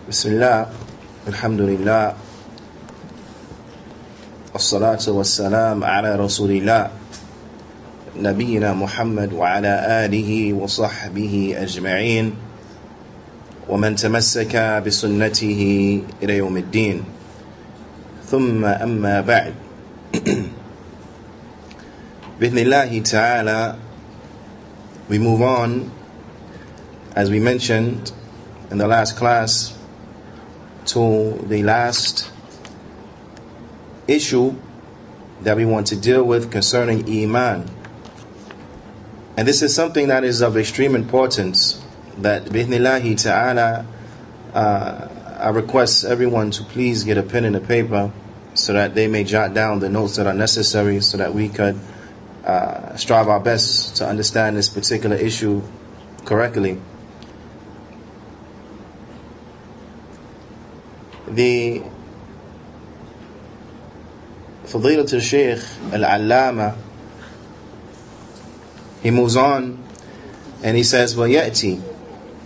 Bismillah, alhamdulillah, wassalatu wassalam ala rasulillah, nabiyyina Muhammad wa ala alihi wa sahbihi ajma'in, wa man tamassaka bi sunnatihi ila yawmiddin. Thumma amma ba'd. Bithnillahi ta'ala, we move on, as we mentioned in the last class, to the last issue that we want to deal with concerning Iman. And this is something that is of extreme importance, that Bithnillahi ta'ala, I request everyone to please get a pen and a paper so that they may jot down the notes that are necessary so that we could strive our best to understand this particular issue correctly. The Fadilatul Shaykh Al-Allama, he moves on and he says, وَيَأْتِي,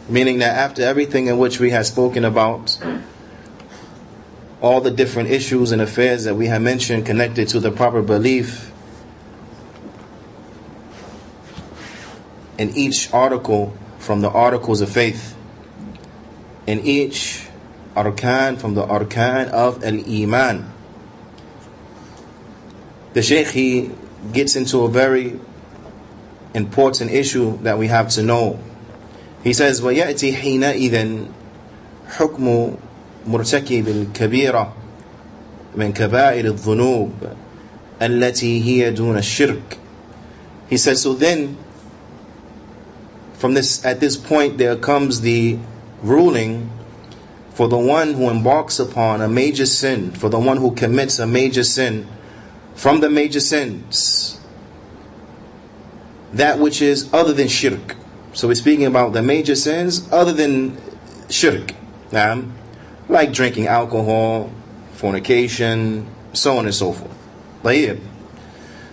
meaning that after everything in which we have spoken about, all the different issues and affairs that we have mentioned connected to the proper belief in each article from the articles of faith, in each arkan from the arkan of al-Iman, the Shaykh, he gets into a very important issue that we have to know. He says, وَيَأْتِي حِينَئِذًا حُكْمُ مُرْتَكِبِ الْكَبِيرَةِ مِنْ كَبَائِرِ الذُّنُوبِ الَّتِي هِيَ دُونَ الشِّرْكِ. He says, so then, at this point, there comes the ruling for the one who embarks upon a major sin, for the one who commits a major sin from the major sins, that which is other than shirk. So we're speaking about the major sins other than shirk, like drinking alcohol, fornication, so on and so forth.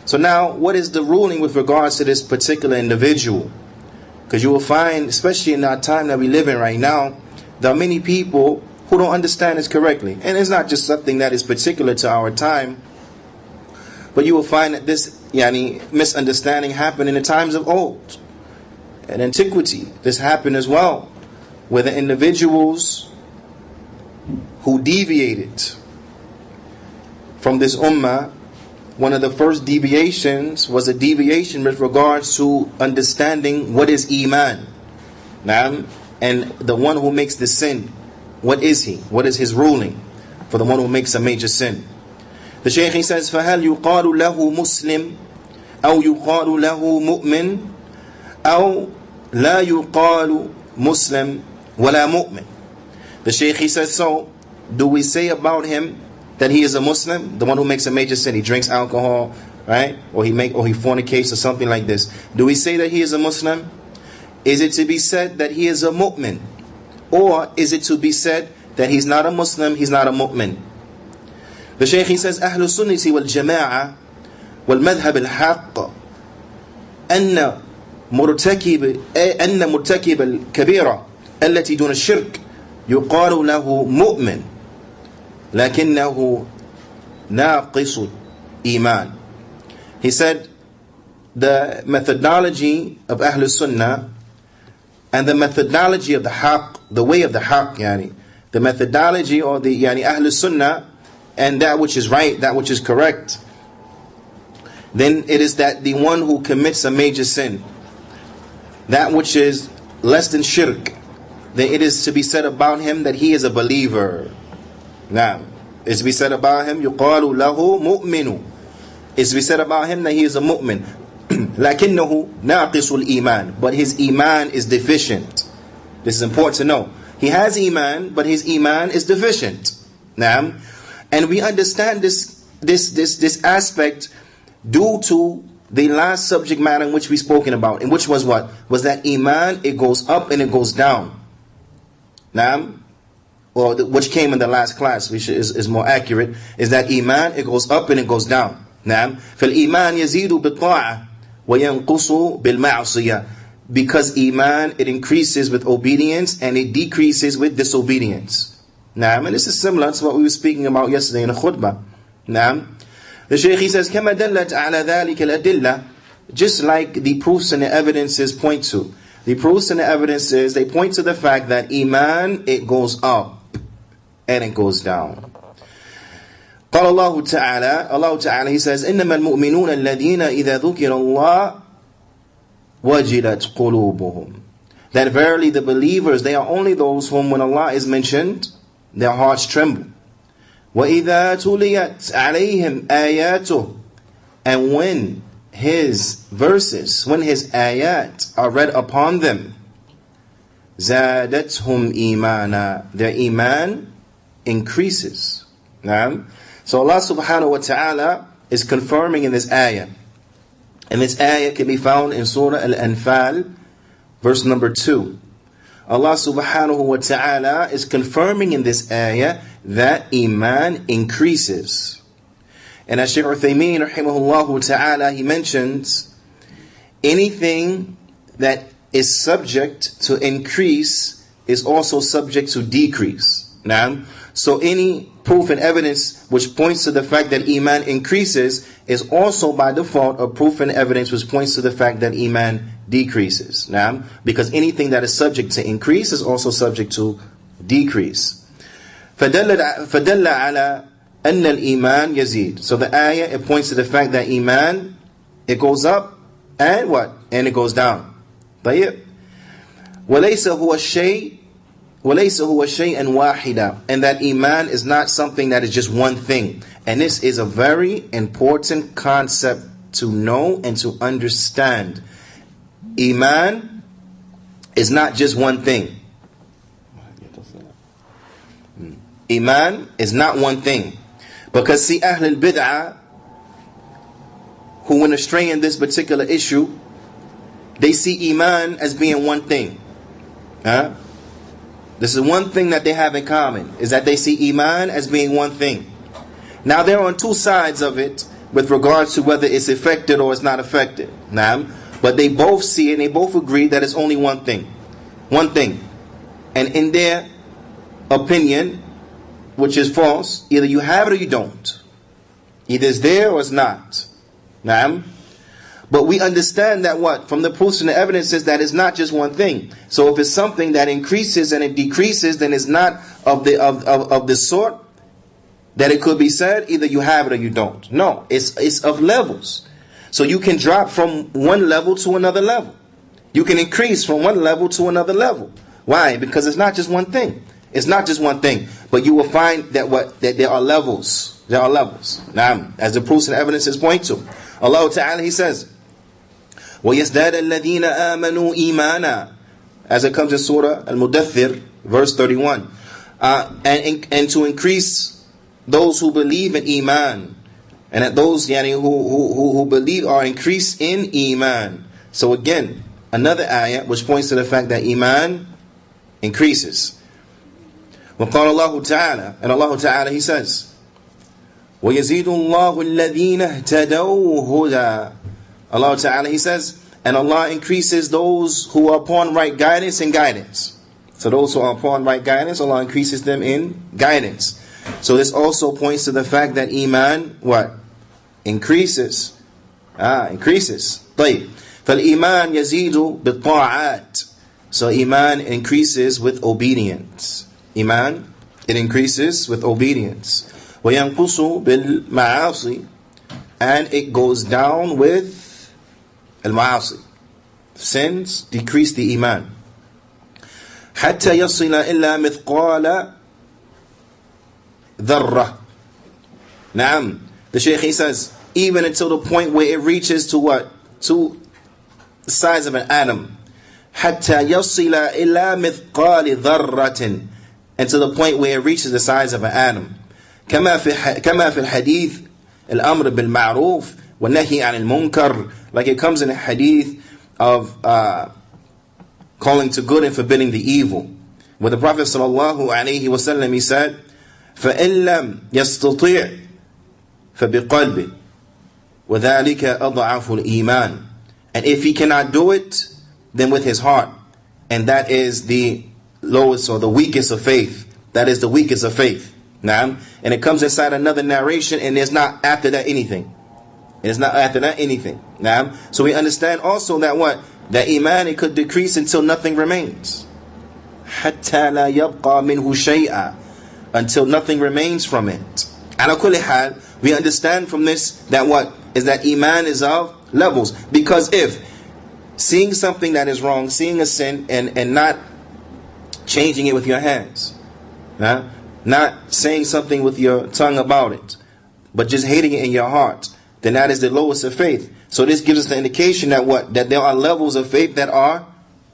So now, what is the ruling with regards to this particular individual? Because you will find, especially in our time that we live in right now, there are many people who don't understand this correctly. And it's not just something that is particular to our time, but you will find that this misunderstanding happened in the times of old. In antiquity, this happened as well, where the individuals who deviated from this ummah, one of the first deviations was a deviation with regards to understanding what is Iman. And the one who makes the sin, what is he? What is his ruling for the one who makes a major sin? The Shaykh, he says, فَهَلْ يُقَالُ لَهُ مُسْلِمٌ أَوْ يُقَالُ لَهُ مُؤْمِنٌ أَوْ لَا يُقَالُ مُسْلِمٌ وَلَا مُؤْمِنٌ. The Shaykh, he says, so do we say about him that he is a Muslim, the one who makes a major sin? He drinks alcohol, right? Or he fornicates or something like this. Do we say that he is a Muslim? Is it to be said that he is a mu'min? Or is it to be said that he's not a Muslim, he's not a mu'min? The Shaykh, he says, أهل السنة والجماعة والمذهب الحق أن مرتكب الكبيرة التي دون الشرك يقال له مؤمن لكنه ناقص إيمان. He said, the methodology of Ahlul Sunnah and the methodology of the Haqq, the way of the Haqq, the methodology or the Ahlul Sunnah, and that which is right, that which is correct, then it is that the one who commits a major sin, that which is less than shirk, then it is to be said about him that he is a believer. Now, it's to be said about him, يُقَالُ لَهُ مُؤْمِنُ. It's to be said about him that he is a mu'min. لَكِنَّهُ نَاقِصُ الْإِيمَانِ. But his iman is deficient. This is important to know. He has iman, but his iman is deficient. Now, and we understand this aspect due to the last subject matter in which we spoken about, and which was what? Was that iman, it goes up and it goes down. Now, or which came in the last class, which is more accurate, is that iman, it goes up and it goes down. نعم فالإيمان يزيد بالطاعة وينقص بالمعصية. Because iman, it increases with obedience and it decreases with disobedience. Naam, and this is similar to what we were speaking about yesterday in the khutbah. Naam. The Shaykh, he says, كَمَا دَلَّتْ عَلَى ذَلِكَ الْأَدِلَّةِ, just like the proofs and the evidences point to. The proofs and the evidences, they point to the fact that Iman, it goes up and it goes down. قال الله تعالى, Allah Ta'ala, he says, إِنَّمَا الْمُؤْمِنُونَ الَّذِينَ إِذَا ذُكِرَ اللَّهُ وَجِلَتْ قُلُوبُهُم, that verily the believers, they are only those whom when Allah is mentioned, their hearts tremble. وَإِذَا تُلِيَتْ عَلَيْهِمْ آيَاتُهُ, and when His verses, when His ayat are read upon them, زَادَتْهُمْ إِيمَانًا, their iman increases. So Allah subhanahu wa ta'ala is confirming in this ayah. And this ayah can be found in Surah Al-Anfal, verse number 2. Allah subhanahu wa ta'ala is confirming in this ayah that iman increases. And as Shaykh Uthaymeen rahimahullah ta'ala, he mentions anything that is subject to increase is also subject to decrease. Now, so any proof and evidence which points to the fact that iman increases is also by default a proof and evidence which points to the fact that iman decreases. Now, because anything that is subject to increase is also subject to decrease. فَدَلَّ عَلَى أَنَّ الْإِيمَانِ يَزِيدُ. So the ayah, it points to the fact that iman, it goes up and what? And it goes down. طيب. وَلَيْسَ هُوَ شَيْئًا وَاحِدًا, and that iman is not something that is just one thing. And this is a very important concept to know and to understand. Iman is not just one thing. Iman is not one thing. Because see, Ahlul Bid'ah, who went astray in this particular issue, they see Iman as being one thing. This is one thing that they have in common, is that they see Iman as being one thing. Now they're on two sides of it with regards to whether it's affected or it's not affected. But they both see and they both agree that it's only one thing. One thing. And in their opinion, which is false, either you have it or you don't. Either it's there or it's not. But we understand that what? From the proofs and the evidences that it's not just one thing. So if it's something that increases and it decreases, then it's not of the sort that it could be said, either you have it or you don't. No, it's of levels. So you can drop from one level to another level. You can increase from one level to another level. Why? Because it's not just one thing. It's not just one thing. But you will find that that there are levels. There are levels. Now, as the proofs and evidences point to. Allah Ta'ala, He says, وَيَزْدَادَ الَّذِينَ آمَنُوا إِيمَانًا, as it comes in Surah Al-Mudaththir, verse 31. And to increase those who believe in Iman. And that those who believe are increased in Iman. So again, another ayah which points to the fact that Iman increases. وَقَالَ اللَّهُ تَعَالَى, and Allah Ta'ala, He says, وَيَزِيدُ اللَّهُ الَّذِينَ اهْتَدَوْا هُدًى. Allah Ta'ala, He says, and Allah increases those who are upon right guidance and guidance. So those who are upon right guidance, Allah increases them in guidance. So this also points to the fact that Iman, what? Increases. Increases. طيب. فالإيمان يزيد بالطاعات. So Iman increases with obedience. Iman, it increases with obedience. وينقص بالمعاصي, and it goes down with al-ma'asi. Sins decrease the Iman. حتى يصل إلا مثقال ذرة. Naam. The Shaykh, he says, even until the point where it reaches to what? To the size of an atom. حتى يصل إلى مثقال ذرة, and to the point where it reaches the size of an atom. كما في الحديث الأمر بالمعروف والنهي عن المنكر, like it comes in a hadith of calling to good and forbidding the evil, where the Prophet sallallahu alaihi wasallam, he said, فإن لم يستطيع فبقلبه وذلك أضعف الإيمان, and if he cannot do it, then with his heart, and that is the lowest or the weakest of faith. that is the weakest of faith. Naam. And it comes inside another narration, and there's not after that anything. It's not after that anything. Naam. So we understand also that what? That iman, it could decrease until nothing remains. حَتَّى لَا يَبْقَى مِنْهُ شَيْئًا, until nothing remains from it. Ala kulli hal, we understand from this that what? Is that iman is of levels. Because if seeing something that is wrong, seeing a sin, and not changing it with your hands, not saying something with your tongue about it, but just hating it in your heart, then that is the lowest of faith. So this gives us the indication that what? That there are levels of faith that are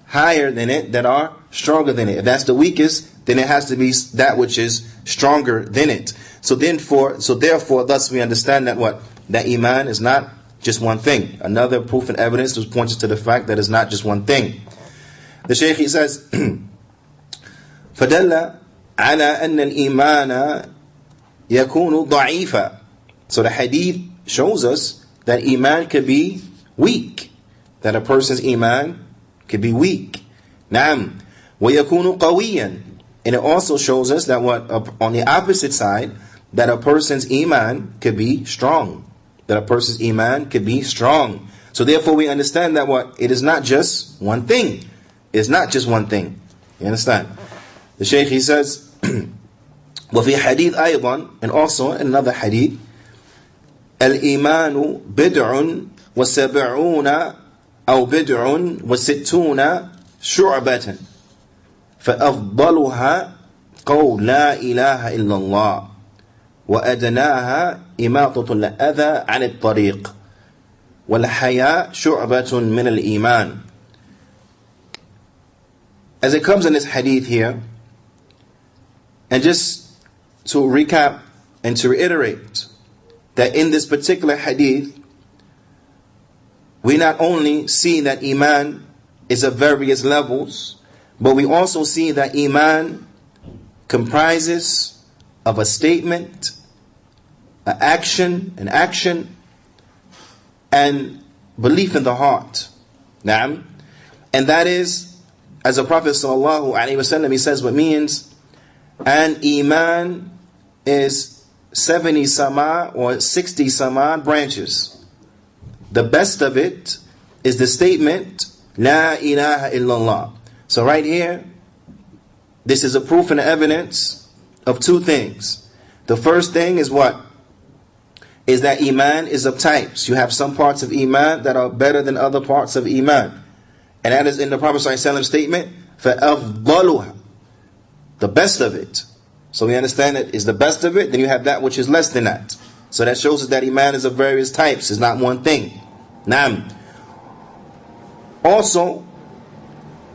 higher than it, that are stronger than it. If that's the weakest, then it has to be that which is stronger than it. So therefore, thus we understand that what? That iman is not just one thing. Another proof and evidence was pointed to the fact that it's not just one thing. The Shaykh, he says, فَدَلَّ عَلَى أَنَّ الْإِيمَانَ يَكُونُ ضَعِيفًا. So the hadith shows us that iman could be weak. That a person's iman could be weak. نعم. وَيَكُونُ قَوِيًّا. And it also shows us that what? On the opposite side, that a person's iman could be strong. That a person's iman could be strong. So therefore we understand that what? It is not just one thing. It's not just one thing. You understand? The Shaykh, he says, وفي حديث أيضا, and also in another hadith, الإيمان بدع وسبعون أو بدع وستون شعبة فأفضلها قول لا إله إلا الله وأدناها إماطة الأذى عن الطريق والحياء شعبة من الإيمان. As it comes in this hadith here, and just to recap and to reiterate that in this particular hadith, we not only see that iman is of various levels, but we also see that iman comprises of a statement, an action, and belief in the heart. Naam. And that is, as the Prophet ﷺ, he says, what means, and iman is 70 sama or 60 sama branches. The best of it is the statement, La ilaha illallah. So right here, this is a proof and evidence of two things. The first thing is what? Is that iman is of types. You have some parts of iman that are better than other parts of iman. And that is in the Prophet ﷺ statement, فَأَفْضَلُهَا, the best of it. So we understand that is the best of it, then you have that which is less than that. So that shows us that iman is of various types. It's not one thing. Naam. Also,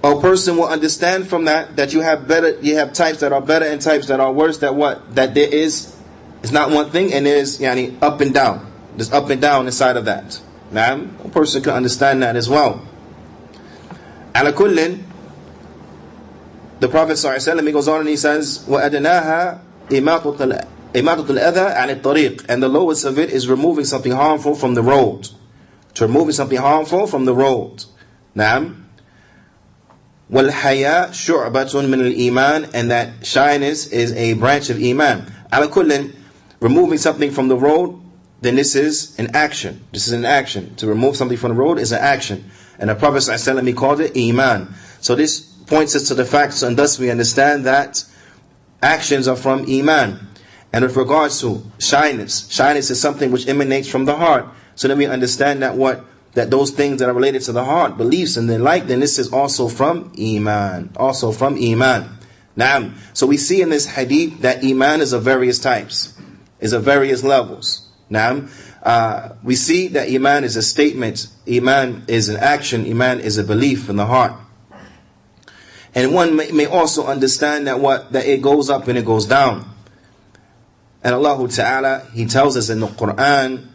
a person will understand from that you have types that are better and types that are worse. That what? That there is, it's not one thing, and there's up and down. There's up and down inside of that. Naam. A person can understand that as well. Ala kullin, the Prophet ﷺ, he goes on and he says, وَأَدْنَاهَا إِمَاطَةُ الْأَذَى عَنِ الطَّرِيقِ, and the lowest of it is removing something harmful from the road. To removing something harmful from the road. Naam. وَالْحَيَاء شُعْبَةٌ مِنَ الْإِيمَانِ, and that shyness is a branch of iman. Ala kullin, removing something from the road, then this is an action. This is an action. To remove something from the road is an action. And the Prophet ﷺ, he called it iman. So this points us to the facts, and thus we understand that actions are from iman. And with regards to shyness is something which emanates from the heart. So then we understand that those things that are related to the heart, beliefs and the like, then this is also from iman. Also from iman. Naam. So we see in this hadith that iman is of various types, is of various levels. Naam. We see that iman is a statement, iman is an action, iman is a belief in the heart. And one may also understand that it goes up and it goes down. And Allah Ta'ala, He tells us in the Quran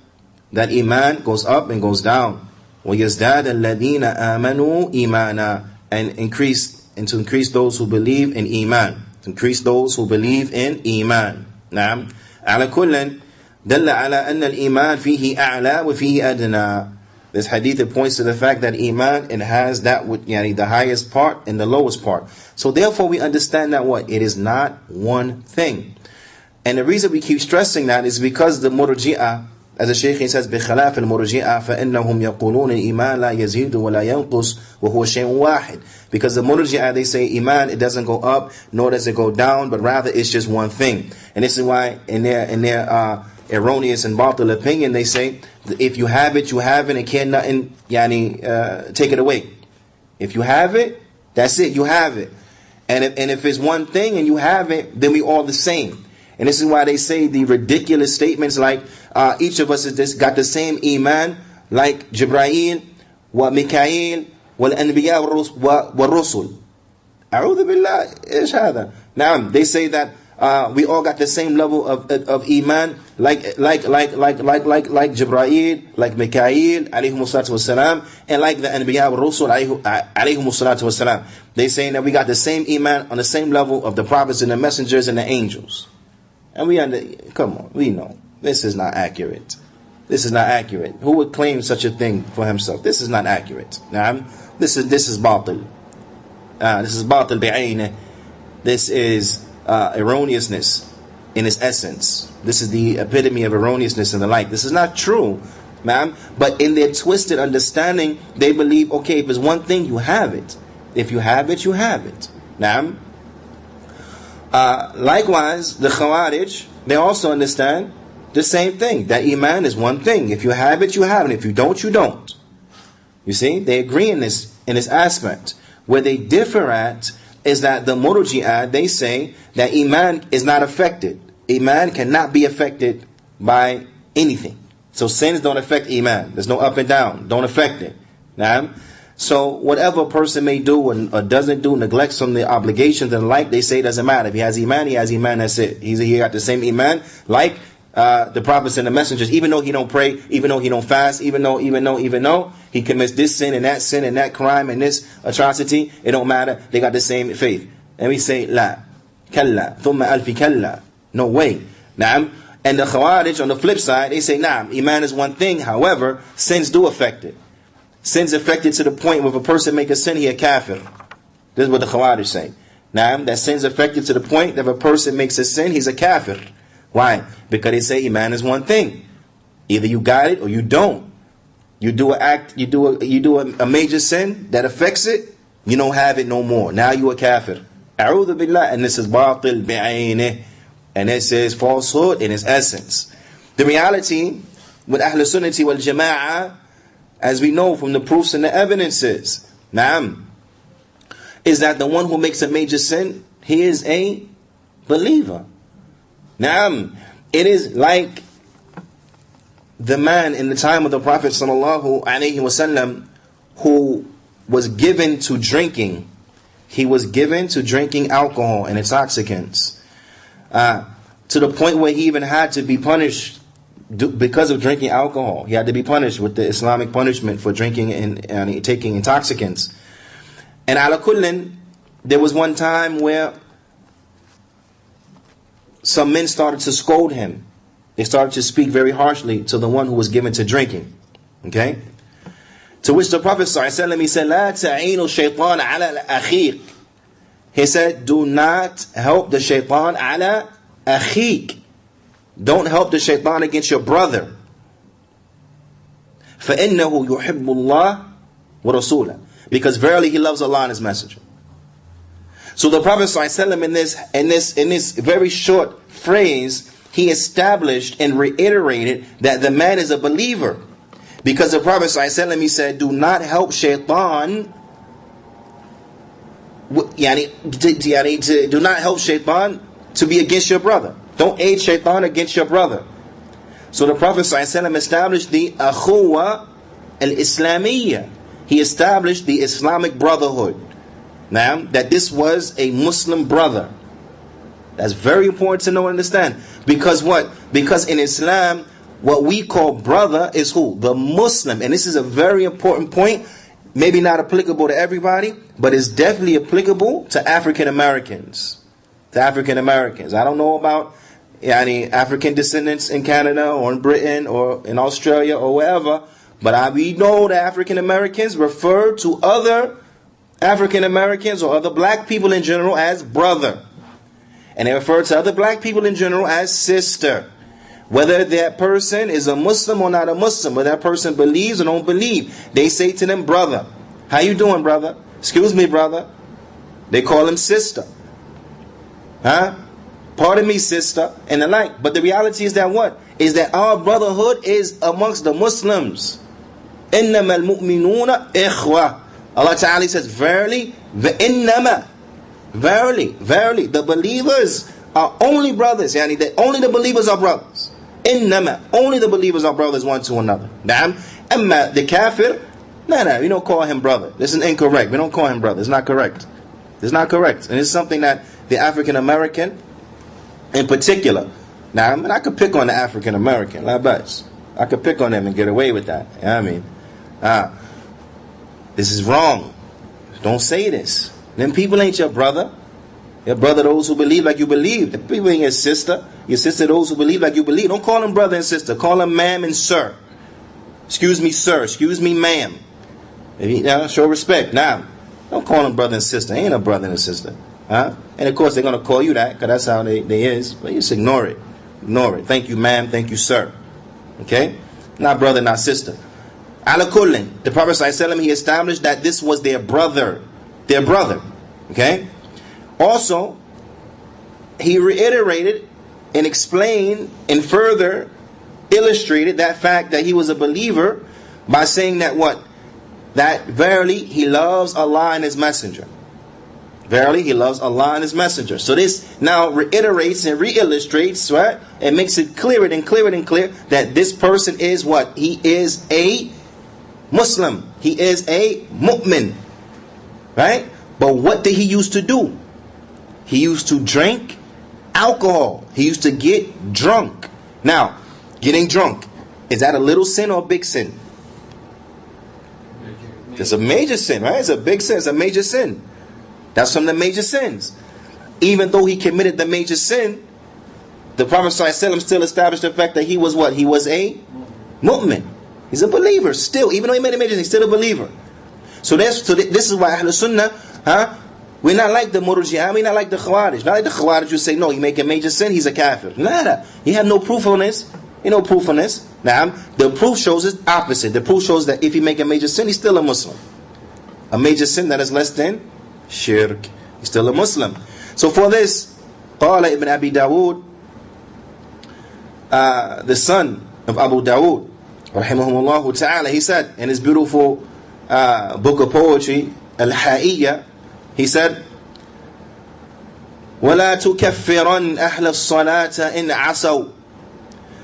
that iman goes up and goes down. وَيَزْدَادَ الَّذِينَ آمَنُوا إِيمَانًا, and to increase those who believe in iman. To increase those who believe in iman. نعم. على كل دل على أن الإيمان فيه أعلى وفيه أدنى. This hadith, it points to the fact that iman, it has that with the highest part and the lowest part. So therefore we understand that what? It is not one thing. And the reason we keep stressing that is because the murji'ah, as the Shaykh says, بِخَلَافِ الْمُرْجِئَةِ فَإِنَّهُمْ يَقُولُونَ الْإِيمَانِ لَا يَزِيدُ وَلَا يَنْقُصُ وَهُوَ شَيْءٌ وَاحِدٌ. Because the murji'ah, they say iman, it doesn't go up, nor does it go down, but rather it's just one thing. And this is why in their erroneous and batil opinion, they say, if you have it, you have it, and can't nothing take it away. If you have it, that's it, you have it. And if it's one thing and you have it, then we all the same. And this is why they say the ridiculous statements like, each of us has got the same iman, like Jibreel, wa Mikael, wal Anbiya wa Rusul. A'udhu billah, ish hada. Now, they say that we all got the same level of iman, like Jibreel, like Mikael, alayhimu salatu wassalam, and like the Anbiya wa Rusul, alayhimu salatu wassalam. They saying that we got the same iman on the same level of the prophets and the messengers and the angels. And we come on, we know this is not accurate. This is not accurate. Who would claim such a thing for himself? This is not accurate. This is batil. This is batil bi'ayne. This is erroneousness in its essence. This is the epitome of erroneousness and the like. This is not true, ma'am. But in their twisted understanding, they believe, okay, if it's one thing, you have it. If you have it, you have it. Ma'am. Likewise, the Khawarij, they also understand the same thing, that iman is one thing. If you have it, you have it. If you don't, you don't. You see, they agree in this aspect. Where they differ at is that the Murji'ah, they say that iman is not affected. Iman cannot be affected by anything. So sins don't affect iman. There's no up and down. Don't affect it. Now, so whatever a person may do or doesn't do, neglects from the obligations and the like, they say it doesn't matter. If he has iman, that's it. He got the same iman like the prophets and the messengers. Even though he don't pray, even though he don't fast, even though he commits this sin and that crime and this atrocity, it don't matter. They got the same faith. And we say, la, kalla, thumma alfi kalla. No way. Naam. And the Khawarij, on the flip side, they say, nah, iman is one thing. However, sins do affect it. Sins affected to the point where if a person make a sin, he a kafir. This is what the Khawarij say. Now, that sin's affected to the point that if a person makes a sin, he's a kafir. Why? Because they say iman is one thing. Either you got it or you don't. You do a major sin that affects it, you don't have it no more. Now you a kafir. A'udhu billah. And this is batil bi'aynih. And this is falsehood in its essence. The reality with Ahl Sunnati wal Jama'ah, as we know from the proofs and the evidences, na'am, is that the one who makes a major sin, he is a believer. Na'am, it is like the man in the time of the Prophet sallallahu alaihi wasallam who was given to drinking. He was given to drinking alcohol and intoxicants, to the point where he even had to be punished because of drinking alcohol. He had to be punished with the Islamic punishment for drinking and taking intoxicants. And ala kullin, there was one time where some men started to scold him. They started to speak very harshly to the one who was given to drinking. Okay? To which the Prophet ﷺ, he said, "La ta'inu shaytan ala akhiq." He said, do not help the shaitan ala akhiq. Don't help the shaitan against your brother. فَإِنَّهُ يُحِبُّ اللَّهِ وَرَسُولَهُ. Because verily he loves Allah and His Messenger. So the Prophet ﷺ in this very short phrase, he established and reiterated that the man is a believer. Because the Prophet ﷺ, he said, do not help shaitan, do not help shaitan to be against your brother. Don't aid shaitan against your brother. So the Prophet ﷺ established the akhuwa al-islamiyya. He established the Islamic brotherhood. Now, that this was a Muslim brother. That's very important to know and understand. Because what? Because in Islam, what we call brother is who? The Muslim. And this is a very important point. Maybe not applicable to everybody, but it's definitely applicable to African Americans. To African Americans. I don't know about any African descendants in Canada or in Britain or in Australia or wherever, But we know that African Americans refer to other African Americans or other black people in general as brother. And they refer to other black people in general as sister. Whether that person is a Muslim or not a Muslim, whether that person believes or don't believe, they say to them, brother. How you doing, brother? Excuse me, brother. They call him sister. Huh? Pardon me, sister, and the like. But the reality is that what? Is that our brotherhood is amongst the Muslims. إِنَّمَا الْمُؤْمِنُونَ إِخْوَةً. Allah Ta'ala says, verily, innama, verily, verily, the believers are only brothers. Yani that only the believers are brothers. Innama, only the believers are brothers one to another. Naam, amma the kafir, no, we don't call him brother. This is incorrect. We don't call him brother. It's not correct. It's not correct. And it's something that the African American, in particular, now, and I could pick on the African American, la bas. I could pick on them and get away with that. You know what I mean? This is wrong. Don't say this. Them people ain't your brother. Your brother, those who believe like you believe. The people ain't your sister. Your sister, those who believe like you believe. Don't call them brother and sister. Call them ma'am and sir. Excuse me, sir. Excuse me, ma'am. Show respect. Now, don't call them brother and sister. Ain't a brother and a sister. Huh? And of course, they're going to call you that because that's how they is. But you just ignore it. Ignore it. Thank you, ma'am. Thank you, sir. Okay? Not brother, not sister. Ala kullin, the Prophet ﷺ, he established that this was their brother. Their brother. Okay? Also, he reiterated and explained and further illustrated that fact that he was a believer by saying that what? That verily he loves Allah and His Messenger. Verily he loves Allah and His Messenger. So this now reiterates and re-illustrates, right? It makes it clearer and clearer and clear that this person is what? He is a Muslim. He is a mu'min. Right? But what did he used to do? He used to drink alcohol. He used to get drunk. Now, getting drunk, is that a little sin or a big sin? It's a major sin, right? It's a big sin. It's a major sin. That's from the major sins. Even though he committed the major sin, the Prophet ﷺ still established the fact that he was what? He was a mu'min. He's a believer still. Even though he made a major sin, he's still a believer. So this is why Ahlul Sunnah, we're not like the Murji'ah, we're not like the Khawarij. Not like the Khawarij who say, no, he make a major sin, he's a kafir. Nada. He had no proof on this. No proof on this. Now, the proof shows the opposite. The proof shows that if he make a major sin, he's still a Muslim. A major sin that is less than shirk. He's still a Muslim. So for this, Qala ibn Abi Dawood, the son of Abu Dawood, rahimahumullah ta'ala, he said in his beautiful book of poetry, Al-Ha'iyya, he said, وَلَا تُكَفِّرًا أَهْلَ الصَّلَاةَ إِنْ عَصَوْا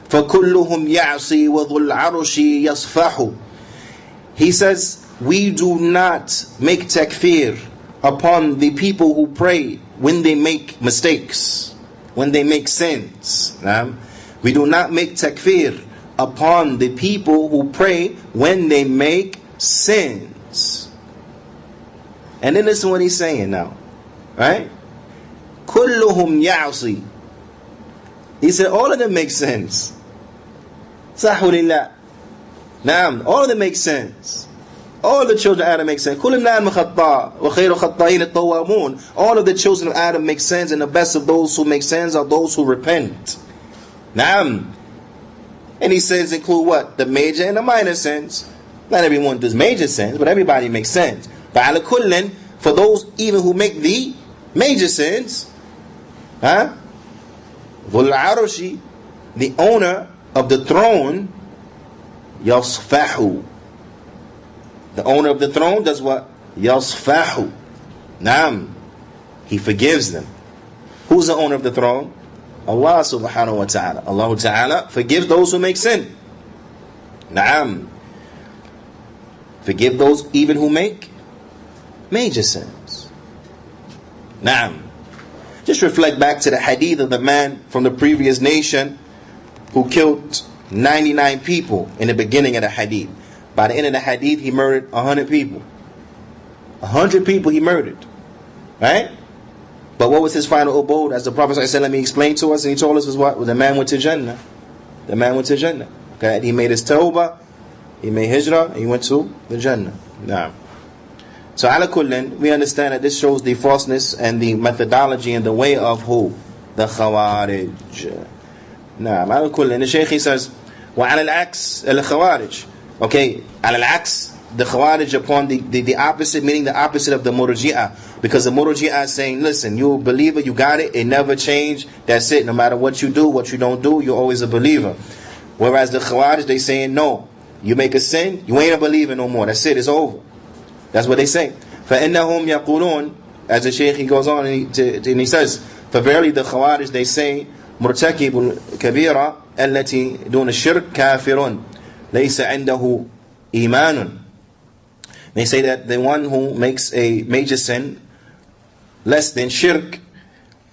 فَكُلُّهُمْ يَعْصِي وَذُو الْعَرْشِ يَصْفَحُ. He says, we do not make takfir upon the people who pray when they make mistakes, when they make sins. We do not make takfir upon the people who pray when they make sins. And then listen what he's saying now. Right? كُلُّهُمْ يَعْصِي. He said all of them make sense. Sahulillah. Naam, all of them make sense. All of the children of Adam make sense. All of the children of Adam make sense, and the best of those who make sense are those who repent. Naam. And he says include what? The major and the minor sins. Not everyone does major sins, but everybody makes sense. But ala kullin, for those even who make the major sins, Dhul Arshi, the owner of the throne, Yasfahu. The owner of the throne does what? Yasfahu. Naam. He forgives them. Who's the owner of the throne? Allah subhanahu wa ta'ala. Allah ta'ala forgives those who make sin. Naam. Forgive those even who make major sins. Naam. Just reflect back to the hadith of the man from the previous nation who killed 99 people in the beginning of the hadith. By the end of the hadith, he murdered 100 people. 100 people he murdered. Right? But what was his final abode? As the Prophet ﷺ explained to us, and he told us was what? The man went to Jannah. The man went to Jannah. Okay? He made his tawbah, He made hijrah, he went to the Jannah. Now, so ala kullin, we understand that this shows the falseness and the methodology and the way of who? The Khawarij. Now, ala kullin, the Shaykh he says, وعلى العكس الخوارج. Okay, على العكس, the Khawarij upon the opposite, meaning the opposite of the Murji'ah. Because the Murji'ah is saying, listen, you're a believer, you got it never changed, that's it. No matter what you do, what you don't do, you're always a believer. Whereas the Khawarij, they saying, no, you make a sin, you ain't a believer no more, that's it, it's over. That's what they say. فَإِنَّهُمْ يَقُولُونَ, as the Shaykh he goes on and he says, for verily the Khawarij, they say, مُرْتَكِبُ الْكَبِيرَ الَّتِي دُونَ الشِّرْكِ كَافِرٌ لَيْسَ عِنْدَهُ إِيمَانٌ. They say that the one who makes a major sin, less than shirk,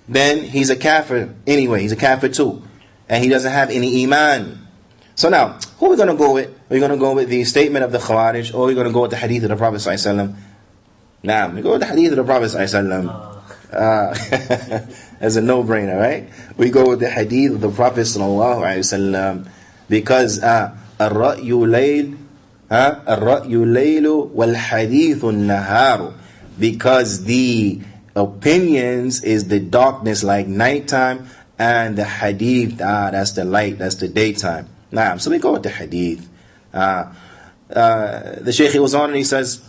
then he's a kafir anyway, he's a kafir too. And he doesn't have any iman. So now, who are we going to go with? Are we going to go with the statement of the Khawarij, or are we going to go with the hadith of the Prophet ﷺ? Nah, we go with the hadith of the Prophet ﷺ. As a no-brainer, right? We go with the hadith of the Prophet ﷺ, because الرأي ليل والحديث النهار, because the opinions is the darkness like nighttime, and the hadith, that's the light, that's the daytime. Nah, so we go with the hadith. The Shaykh was on and he says,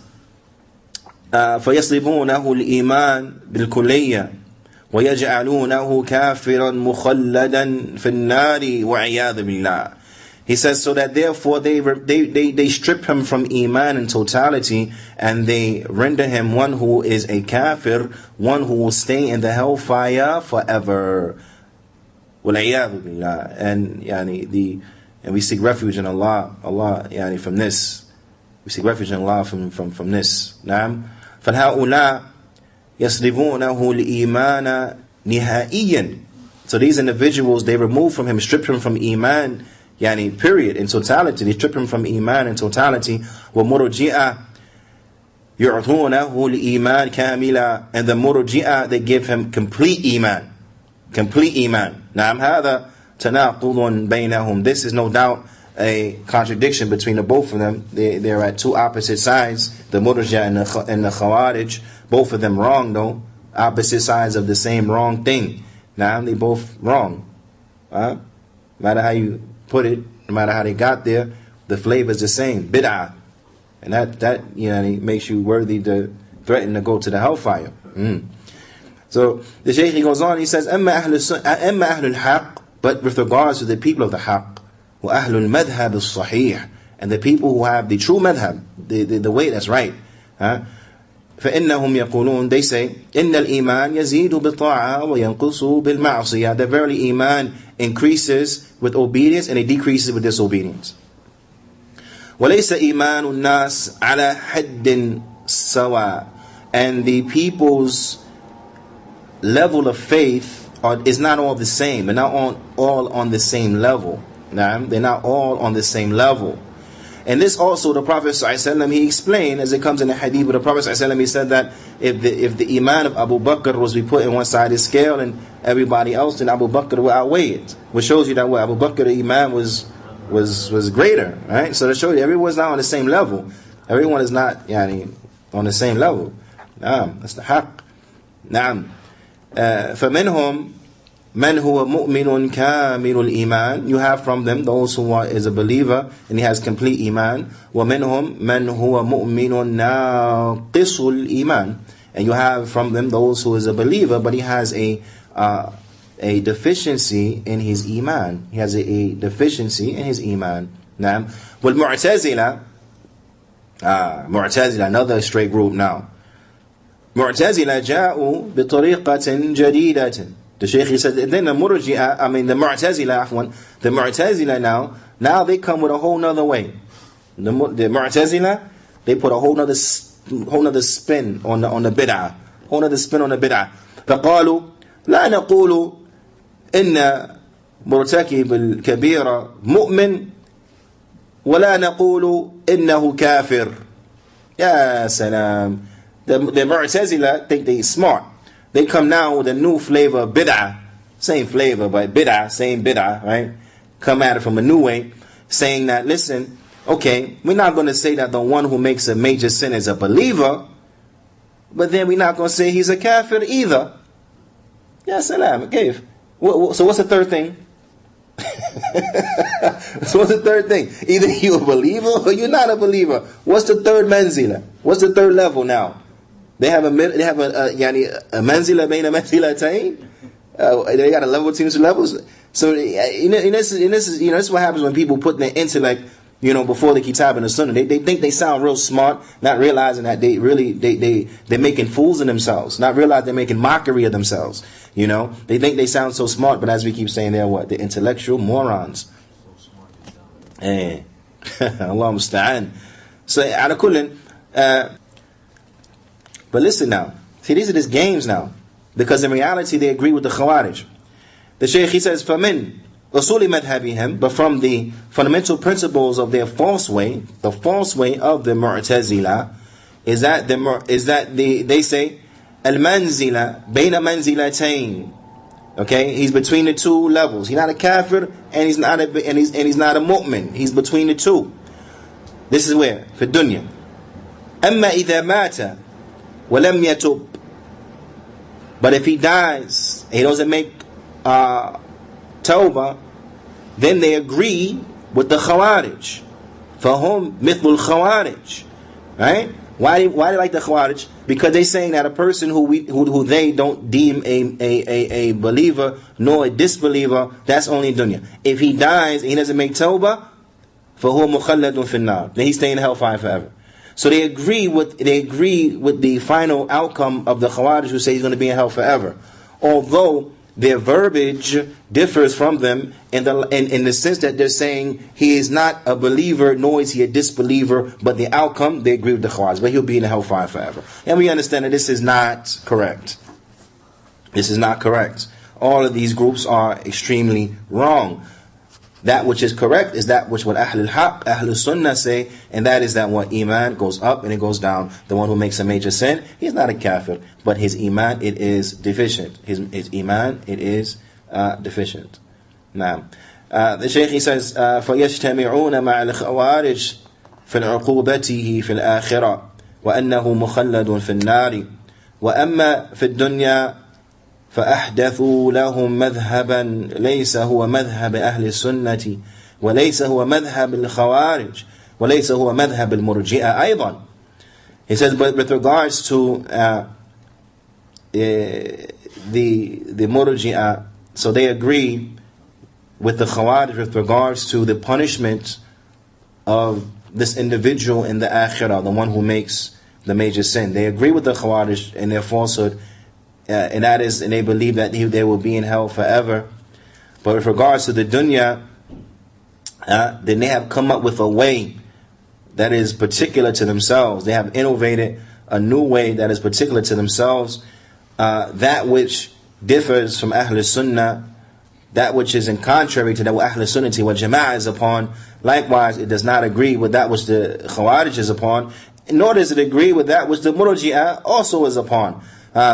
فَيَصْلِبُونَهُ الْإِيمَانِ بِالْكُلِّيَّةِ وَيَجْعَلُونَهُ كَافِرًا مُخَلَّدًا فِي النَّارِ وَعِيَاذُ بِاللَّهِ. He says, so that therefore they strip him from iman in totality, and they render him one who is a kafir, one who will stay in the hellfire forever. وَالْعِيَاذُ بِاللَّهِ. And we seek refuge in Allah from this. We seek refuge in Allah from this. نعم. فَالْهَؤُلَاء يَصْرِفُونَهُ الْإِيمَانَ نِهَائِيًّا. So these individuals, they remove from him, strip him from iman, period, in totality. They strip him from iman in totality. وَمُرْجِئَةً يُعْطُونَهُ الْإِيمَانَ كَامِلًا. And the Murji'ah, they give him complete iman. Complete iman. نعم. هذا تناقض بينهم. This is no doubt a contradiction between the both of them. They're at two opposite sides, the Murji'ah and the Khawarij. Both of them wrong though. Opposite sides of the same wrong thing. Now they both wrong. No matter how you put it, no matter how they got there, the flavor is the same. Bid'ah. And that makes you worthy to threaten to go to the hellfire. So the Shaykh he goes on, he says, أَمَّا أَهْلُ الْحَقِّ, but with regards to the people of the haqq, وَأَهْلُ الْمَذْهَبِ الصَّحِيحِ, and the people who have the true madhab, the way that's right. فَإِنَّهُمْ يَقُولُونَ, they say, إِنَّ الْإِيمَانِ يَزِيدُ بِالطَّاعَةِ وَيَنْقُصُ بِالْمَعْصِيَةِ. That verily iman increases with obedience and it decreases with disobedience. وَلَيْسَ إِيمَانُ النَّاسِ عَلَى حَدٍّ سَوَى. And the people's level of faith is not all the same. They're not all on the same level. They're not all on the same level. And this also the Prophet ﷺ, he explained, as it comes in the hadith with the Prophet ﷺ, he said that if the iman of Abu Bakr was to be put in one side of the scale and everybody else, then Abu Bakr will outweigh it. Which shows you that Abu Bakr, the iman was greater. Right? So to show you everyone's not on the same level. Everyone is not on the same level. That's the haqq. فَمِنْهُمْ مَنْ هُوَ مُؤْمِنٌ كَامِلُ الْإِيمَانِ. You have from them those who is a believer and he has complete iman. وَمِنْهُمْ مَنْ هُوَ مُؤْمِنٌ نَاقِصُ الْإِيمَانِ. And you have from them those who is a believer but he has a deficiency in his iman. He has a deficiency in his iman. نعم. وَالْمُعْتَزِلَةِ Mu'tazila, another stray group now. Mu'tazila ja'u biṭariqatin jadidatin. The Shaykh he said, then the Mu'tazila now they come with a whole nother way. The Mu'tazila, they put a whole nother spin on the bid'ah. Whole nother spin on the bid'ah. فقالوا لا نقول إن مرتكب الكبيرة مؤمن ولا نقول إنه كافر. Ya salam. The Mu'tazila think they smart. They come now with a new flavor of bid'ah. Same flavor, but bid'ah, same bid'ah, right? Come at it from a new way, saying that, listen, okay, we're not going to say that the one who makes a major sin is a believer, but then we're not going to say he's a kafir either. Yeah, Salaam, okay. So what's the third thing? So what's the third thing? Either you're a believer or you're not a believer. What's the third manzila? What's the third level now? They have a manzila bayna manzilatayn. They got a level between two levels. So this is what happens when people put their intellect, before the kitab and the sunnah. They think they sound real smart, not realizing that they're making fools of themselves, not realizing they're making mockery of themselves. They think they sound so smart, but as we keep saying, they're what? They're intellectual morons. Allah musta'an. So, ala kullin, but listen now. See, these are just games now. Because in reality, they agree with the Khawarij. The Shaykh, he says, فَمِنْ أُصُولِ مَذْهَبِهِمْ, but from the fundamental principles of their false way, the false way of the Mu'tazila, is that they say, al-manzila bayna manzilatayn. Okay, he's between the two levels. He's not a kafir and he's not a mu'min. He's between the two. This is where في الدنيا. أما إذا مات ولم يتوب. But if he dies, he doesn't make tawbah, then they agree with the Khawarij. فهم مثل الخوارج. Right? Why they like the Khawarij? Because they're saying that a person who they don't deem a believer nor a disbeliever, that's only dunya. If he dies and he doesn't make tawbah, فهو مخلد في النار. Then he's staying in hellfire forever. So they agree with the final outcome of the Khawarij who say he's going to be in hell forever. Although their verbiage differs from them in the sense that they're saying he is not a believer nor is he a disbeliever, but the outcome, they agree with the Khawarij, but he'll be in the hellfire forever. And we understand that this is not correct. This is not correct. All of these groups are extremely wrong. That which is correct is that which what Ahlul Haq, Ahlul Sunnah say, and that is that what Iman goes up and it goes down. The one who makes a major sin, he's not a kafir, but his Iman, it is deficient. His Iman, it is deficient. Now, the Shaykh, he says, فَيَجْتَمِعُونَ مَعَ الْخَوَارِجِ فِي الْعُقُوبَتِهِ فِي الْآخِرَةِ وَأَنَّهُ مُخَلَّدٌ فِي النَّارِ وَأَمَّا فِي الدُّنْيَا فأحدثوا لهم مذهبا ليس هو مذهب أهل السنة وليس هو مذهب الخوارج وليس هو مذهب المرجئة أيضا. He says, but with regards to the Murji'ah, so they agree with the Khawarij with regards to the punishment of this individual in the Akhirah, the one who makes the major sin. They agree with the Khawarij in their falsehood, and that is, and they believe that they will be in hell forever. But with regards to the dunya, then they have come up with a way that is particular to themselves. They have innovated a new way that is particular to themselves, that which differs from Ahlul Sunnah, that which is in contrary to that what Ahlul Sunnah wal Jama'ah is upon. Likewise, it does not agree with that which the Khawarij is upon, nor does it agree with that which the Murji'ah also is upon.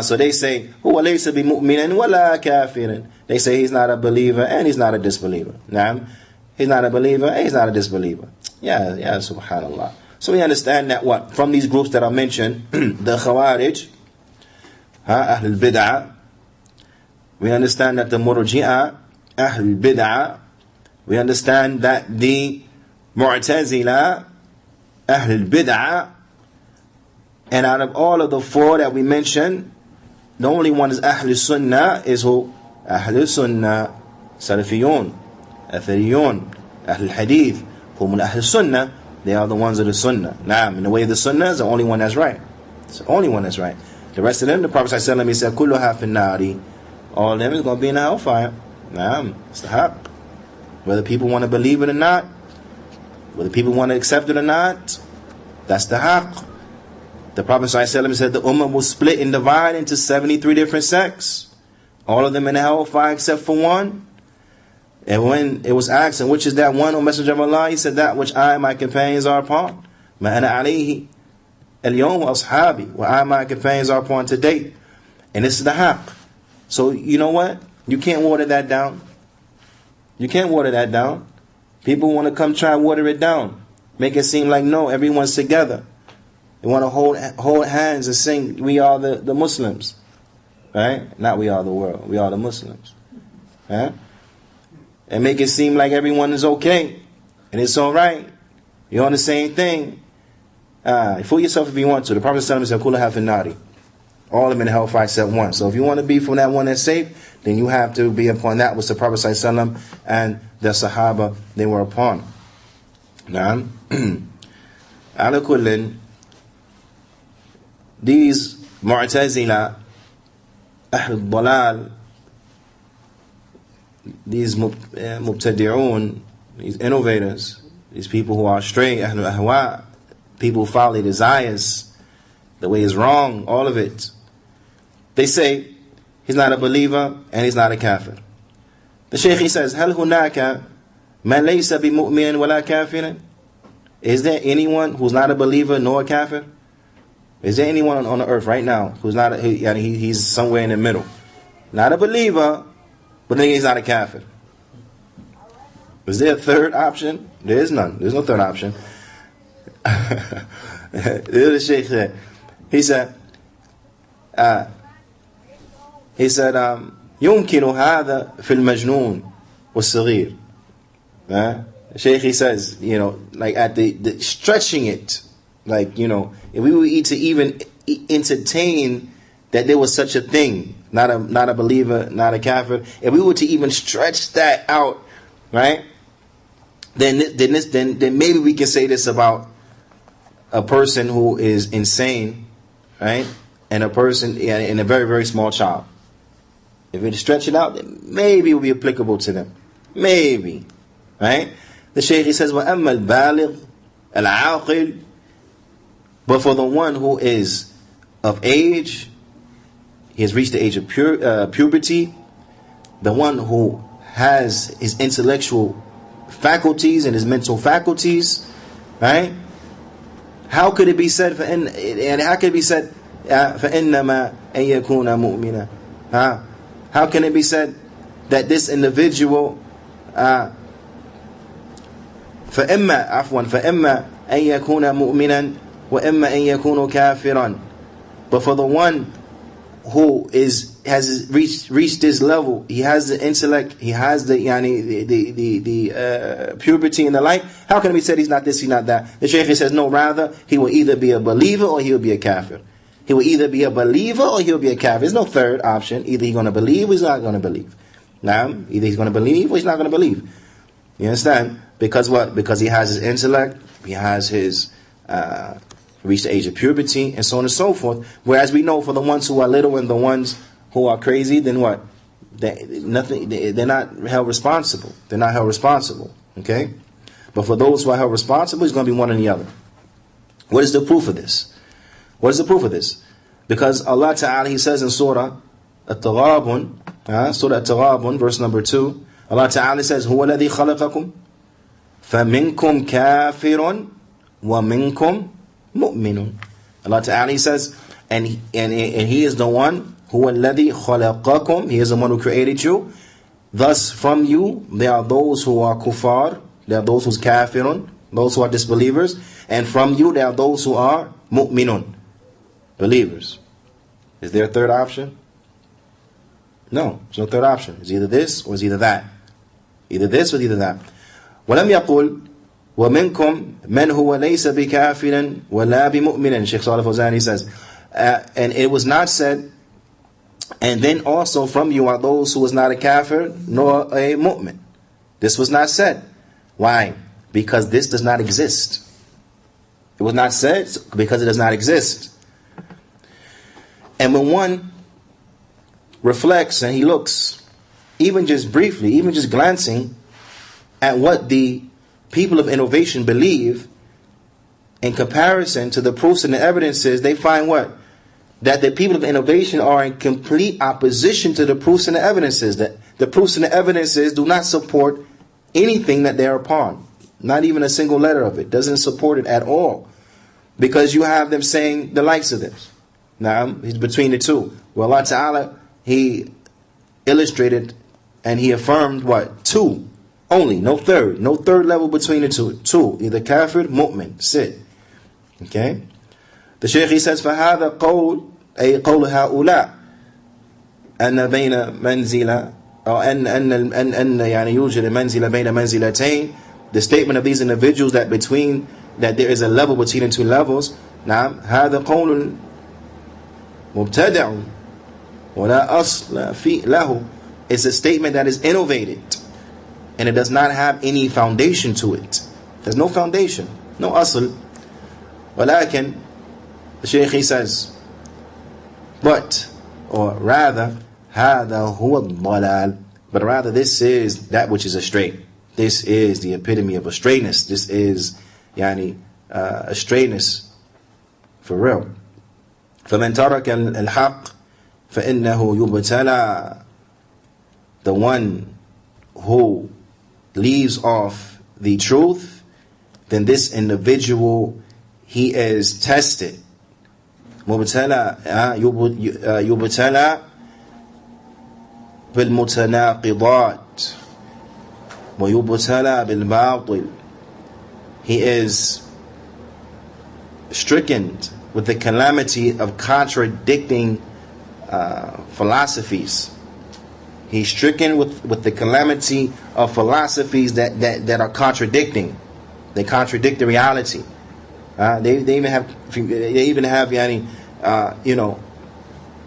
So they say, huwa laysa bi mu'minin wala kafirin. They say he's not a believer and he's not a disbeliever. Naam, he's not a believer and he's not a disbeliever. Yeah, subhanallah. So we understand that what? From these groups that I mentioned, the Khawarij, Ahlul Bid'ah, we understand that the Murji'ah, Ahlul Bid'ah, we understand that the Mu'tazila, Ahlul Bid'ah, and out of all of the four that we mentioned, the only one is Ahlul Sunnah, is who? Ahlul Sunnah, Salafiyun, Athariyun, Ahlul Hadeeth, whom Ahlul Sunnah, they are the ones of the Sunnah. Naam, in the way of the Sunnah is the only one that's right. It's the only one that's right. The rest of them, the Prophet ﷺ, he said, Kulluha fin nari. All of them is going to be in the hellfire. Naam, it's the haqq. Whether people want to believe it or not, whether people want to accept it or not, that's the haqq. The Prophet ﷺ said the Ummah will split and divide into 73 different sects. All of them in the hellfire except for one. And when it was asked, and which is that one, O Messenger of Allah? He said, that which I and my companions are upon. Ma ana alayhi al-yawm wa ashabi. What I and my companions are upon today. And this is the haqq. So you know what? You can't water that down. You can't water that down. People want to come try and water it down. Make it seem like no, everyone's together. They want to hold hands and sing, we are the Muslims. Right? Not we are the world. We are the Muslims. Right? And make it seem like everyone is okay. And it's alright. You're on the same thing. Fool yourself if you want to. The Prophet said, all of them in hellfire except one. So if you want to be from that one that's safe, then you have to be upon that which the Prophet ﷺ and the Sahaba they were upon. Now, ala kullin, these Mu'tazila, Ahl Dalal, these Mubtadi'un, these innovators, these people who are astray, Ahl Ahwa, people who follow their desires, the way is wrong, all of it. They say he's not a believer and he's not a kafir. The Shaykh, he says, هل هناك من ليس بمؤمن ولا كافر? Is there anyone who's not a believer nor a kafir? Is there anyone on the earth right now who's not he's somewhere in the middle? Not a believer, but then he's not a kafir. Is there a third option? There is none. There's no third option. The Shaykh said, he said, يمكن هذا في المجنون والصغير. The Shaykh, he says, like at the stretching it, like, if we were to even entertain that there was such a thing, not a believer, not a kafir, if we were to even stretch that out, right, then maybe we can say this about a person who is insane, right, and a person and a very, very small child. If we stretch it out, then maybe it will be applicable to them. Maybe. Right? The Shaykh, he says, وَأَمَّا الْبَالِغْ الْعَاقِلِ. But for the one who is of age, he has reached the age of puberty, the one who has his intellectual faculties and his mental faculties, right? How could it be said فَإِنَّمَا أَن يَكُونَ مُؤْمِنًا? How can it be said that this individual فَإِمَّا أَن يَكُونَ مُؤْمِنًا وَإِمَّا أَن يَكُونَ كَافِرًا? But for the one who has reached this level, he has the intellect, he has the puberty and the like, how can it be said he's not this, he's not that? The Shaykh says, no, rather, he will either be a believer or he will be a kafir. He will either be a believer or he will be a kafir. There's no third option. Either he's going to believe or he's not going to believe. Now, either he's going to believe or he's not going to believe. You understand? Because what? Because he has his intellect, he has his reached the age of puberty, and so on and so forth. Whereas we know for the ones who are little and the ones who are crazy, then what? They're not held responsible. They're not held responsible. Okay? But for those who are held responsible, it's going to be one or the other. What is the proof of this? What is the proof of this? Because Allah Ta'ala, He says in Surah At-Taghabun, Surah At-Taghabun, verse number 2, Allah Ta'ala says, هُوَ الَّذِي خَلَقَكُمْ فَمِنْكُمْ كَافِرٌ وَمِنْكُمْ مُؤْمِنٌ. Allah Ta'ala, He says, and He is the one, هُوَ الَّذِي خَلَقَكُمْ, He is the one who created you. Thus from you, there are those who are kuffar, there are those who are kafirun, those who are disbelievers, and from you there are those who are mu'minun, believers. Is there a third option? No, there's no third option. It's either this or it's either that. Either this or either that. وَلَمْ يَقُلْ وَمِنْكُمْ مَنْ هُوَ لَيْسَ بِكَافِرٍ وَلَا بِمُؤْمِنٍ. Sheikh Salih Fawzani says, and it was not said, and then also from you are those who was not a kafir nor a mu'min. This was not said. Why? Because this does not exist. It was not said because it does not exist. And when one reflects and he looks, even just briefly, even just glancing at what the people of innovation believe in comparison to the proofs and the evidences, they find what? That the people of innovation are in complete opposition to the proofs and the evidences. That the proofs and the evidences do not support anything that they're upon. Not even a single letter of it. Doesn't support it at all. Because you have them saying the likes of this. Now, he's between the two. Well, Allah Ta'ala, He illustrated and He affirmed what? Two Only, no third level between the two, either kafir, mu'min, sit. Okay? The Shaykh, he says, فَهَذَا قَوْلُ أي قول هؤلاء أن بين منزلة أو أن يعني يوجد منزلة بين منزلتين. The statement of these individuals that there is a level between the two levels. نعم هذا قول مبتدع ولا أصل في له. It's a statement that is innovated and it does not have any foundation to it. There's no foundation, no asl. ولكن the Shaykh, he says, but, or rather, هذا هو الضلال. But rather, this is that which is astray. This is the epitome of astrayness. This is astrayness for real. فمن ترك الحق فإنه يبتلى. The one who leaves off the truth, then this individual, he is tested. مبتلى يبتلى بالمتناقضات ويبتلى بالباطل. He is stricken with the calamity of contradicting philosophies. He's stricken with the calamity of philosophies that are contradicting. They contradict the reality. They even have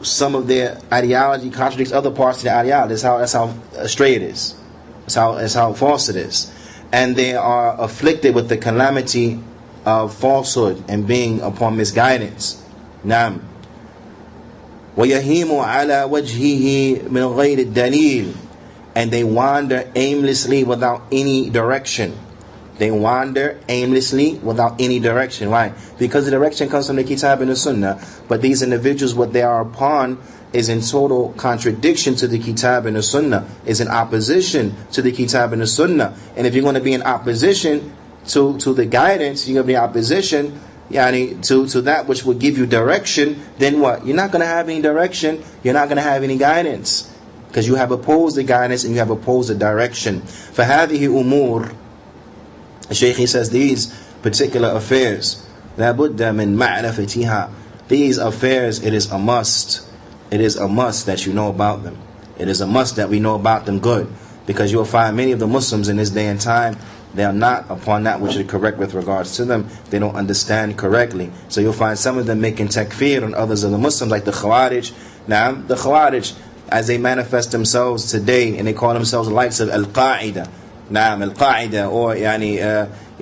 some of their ideology contradicts other parts of the ideology. That's how astray it is. That's how false it is. And they are afflicted with the calamity of falsehood and being upon misguidance. Nam. وَيَهِيمُ عَلَى وَجْهِهِ مِنْ غَيْرِ الدَّلِيلِ. And they wander aimlessly without any direction. They wander aimlessly without any direction. Why? Because the direction comes from the Kitab and the Sunnah. But these individuals, what they are upon is in total contradiction to the Kitab and the Sunnah, is in opposition to the Kitab and the Sunnah. And if you're going to be in opposition to the guidance, you're going to be in opposition to that which will give you direction, then what? You're not going to have any direction. You're not going to have any guidance. Because you have opposed the guidance and you have opposed the direction. فَهَذِهِ أُمُورٍ. The Shaykh, he says, these particular affairs, لَا بُدَّ مِن مَعْرَفَتِهَا. These affairs, it is a must. It is a must that you know about them. It is a must that we know about them good. Because you'll find many of the Muslims in this day and time, they are not upon that which is correct with regards to them. They don't understand correctly. So you'll find some of them making takfir on others of the Muslims, like the Khawarij. Now, the Khawarij, as they manifest themselves today, and they call themselves the likes of Al-Qaeda. Naam, Al-Qaeda, or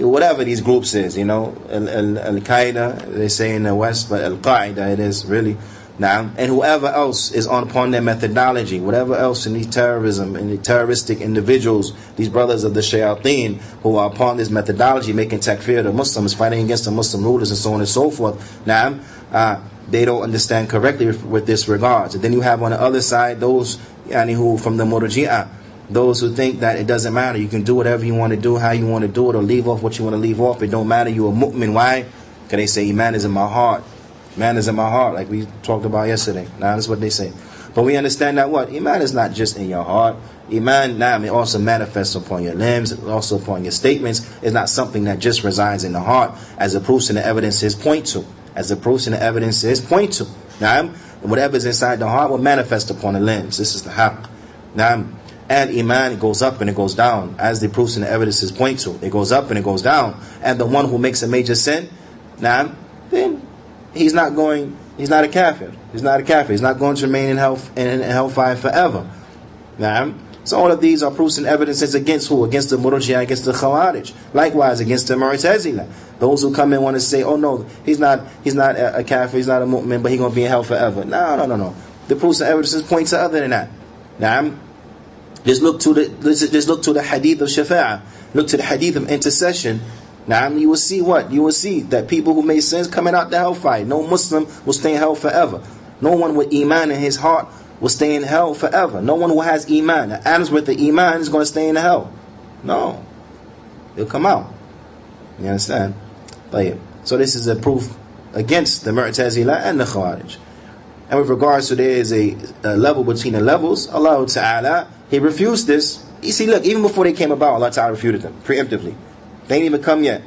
whatever these groups is, Al-Qaeda, they say in the West, but Al-Qaeda it is really. Naam, and whoever else is upon their methodology, whatever else in these terrorism and the terroristic individuals, these brothers of the shayateen who are upon this methodology, making takfir the Muslims, fighting against the Muslim rulers and so on and so forth. Naam, they don't understand correctly with this regards. And then you have on the other side those who from the Murji'ah, those who think that it doesn't matter, you can do whatever you want to do, how you want to do it, or leave off what you want to leave off. It don't matter, you're a mu'min. Why? Because they say Iman is in my heart. Iman is in my heart, like we talked about yesterday. Now that's what they say. But we understand that what? Iman is not just in your heart. Iman, it also manifests upon your limbs, also upon your statements. It's not something that just resides in the heart, as the proofs and the evidences point to. As the proofs and the evidences point to. Now, whatever is inside the heart will manifest upon the limbs. This is the haqq. Now, and Iman, it goes up and it goes down, as the proofs and the evidences point to. It goes up and it goes down. And the one who makes a major sin, then he's not a kafir. He's not a kafir. He's not going to remain in hellfire forever. So all of these are proofs and evidences against who? Against the Murji'ah, against the Khawarij. Likewise, against the Mu'tazila. Those who come and want to say, oh no, he's not a kafir, he's not a mu'min, but he's going to be in hell forever. No. The proofs and evidences point to other than that. Just look to the hadith of shafa'ah. Look to the hadith of intercession. Now you will see what? You will see that people who made sins coming out the hellfire. No Muslim will stay in hell forever. No one with Iman in his heart will stay in hell forever. No one who has Iman, Adam's with the Iman, is going to stay in the hell. No. He'll come out. You understand? So this is a proof against the Mu'tazila and the Khawarij. And with regards to there is a level between the levels, Allah Ta'ala, He refused this. you see, look, even before they came about, Allah Ta'ala refuted them preemptively. They didn't even come yet.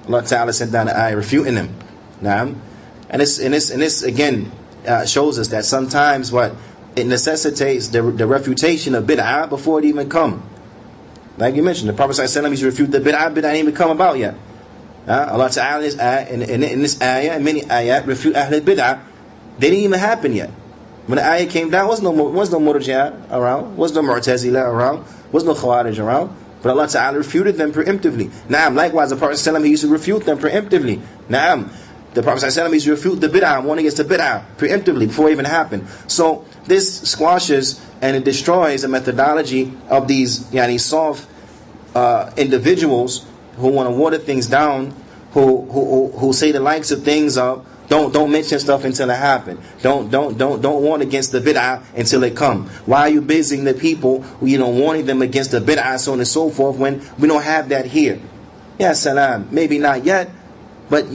Allah Ta'ala sent down an ayah refuting them. Naam. And this again shows us that sometimes what it necessitates the refutation of bid'ah before it even come. Like you mentioned, the Prophet ﷺ used to refute the bid'ah didn't even come about yet. Allah Ta'ala in this ayah and many ayat refute ahl bid'ah. They didn't even happen yet. When the ayah came down, was no Murji'ah around, was no Mu'tazila around, was no Khawarij around. But Allah Ta'ala refuted them preemptively. Naam. Likewise, the Prophet ﷺ, he used to refute them preemptively. Naam. The Prophet ﷺ used to refute the bid'ah, warning against the bid'ah preemptively before it even happened. So this squashes and it destroys the methodology of these soft individuals who want to water things down, who say the likes of things of don't mention stuff until it happen. Don't warn against the bid'ah until it come. Why are you busying the people, warning them against the bid'ah, so on and so forth, when we don't have that here? Yeah, Salaam. Maybe not yet, but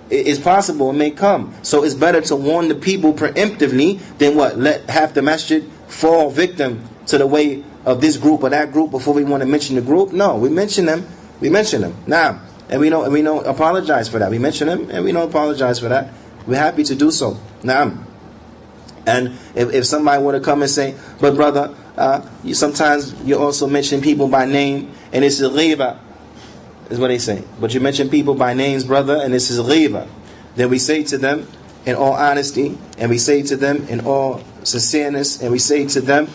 it's possible it may come. So it's better to warn the people preemptively than what? Let half the masjid fall victim to the way of this group or that group before we want to mention the group. No, we mention them. Now, and we don't apologize for that. We mention them and we don't apologize for that. We're happy to do so. Now, and if somebody were to come and say, but brother, sometimes you also mention people by name and it's a ghiba, is what they say. But you mention people by names, brother, and this is ghiba. Then we say to them in all honesty, and we say to them in all sincereness, and we say to them,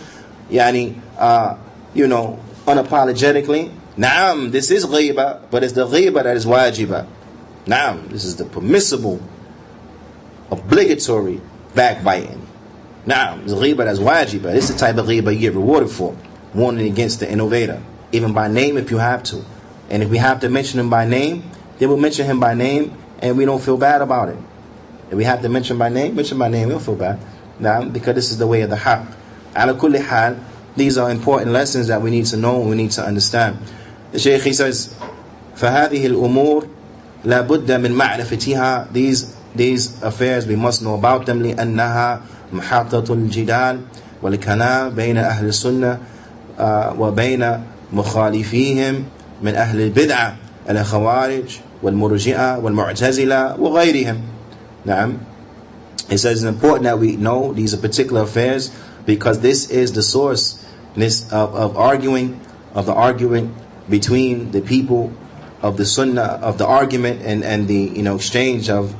unapologetically, Naam, this is ghiba, but it's the ghiba that is wajiba. Naam, this is the permissible, obligatory backbiting. Naam, this is ghiba that's wajiba. This is the type of ghiba you get rewarded for. Warning against the innovator, even by name if you have to. And if we have to mention him by name, then we'll mention him by name, and we don't feel bad about it. If we have to mention by name, we don't feel bad. Naam, because this is the way of the haqq. Ala kulli hal, these are important lessons that we need to know and we need to understand. The Shaykh, he says, فَهَذِهِ الْأُمُورِ لَا بُدَّ مِنْ مَعْرِفَتِهَا. These affairs, we must know about them. لِأَنَّهَا مُحَاطَةُ الْجِدَالِ وَالْكَلَامِ بَيْنَ أَهْلِ السُنَّةِ وَبَيْنَ مُخَالِفِيهِمْ من أهل البدعة الخوارج والمرجئة والمعتزلة وغيرهم. نعم. It says it's important that we know these are particular affairs because this is the source of the argument between the people of the sunnah, of the argument and the exchange of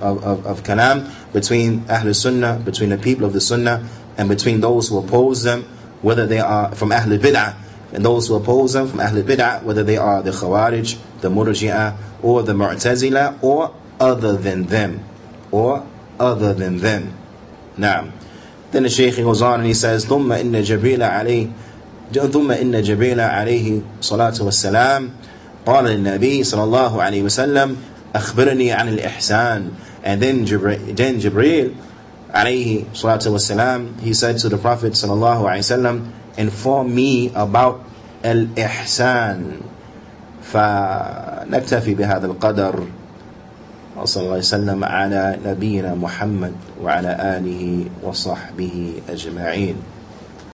kalam between Ahl Sunnah, between the people of the Sunnah and between those who oppose them, whether they are from Ahl Bid'ah, and those who oppose them from Ahl Bid'ah, whether they are the Khawarij, the Murji'ah, or the Mu'tazila, or other than them. Naam. Then the Shaykh goes on and he says, ثُمَّ إِنَّ جِبْرِيلَ عَلَيْهِ صَلَاةُ وَالسَّلَامُ قال للنبي صلى الله عليه وسلم أخبرني عن الإحسان. And then Jibreel عليه الصلاة والسلام, he said to the Prophet صلى الله عليه وسلم, inform me about الإحسان. فنكتفي بهذا القدر. وصلى الله وسلم على نبينا محمد وعلى آله وصحبه أجمعين.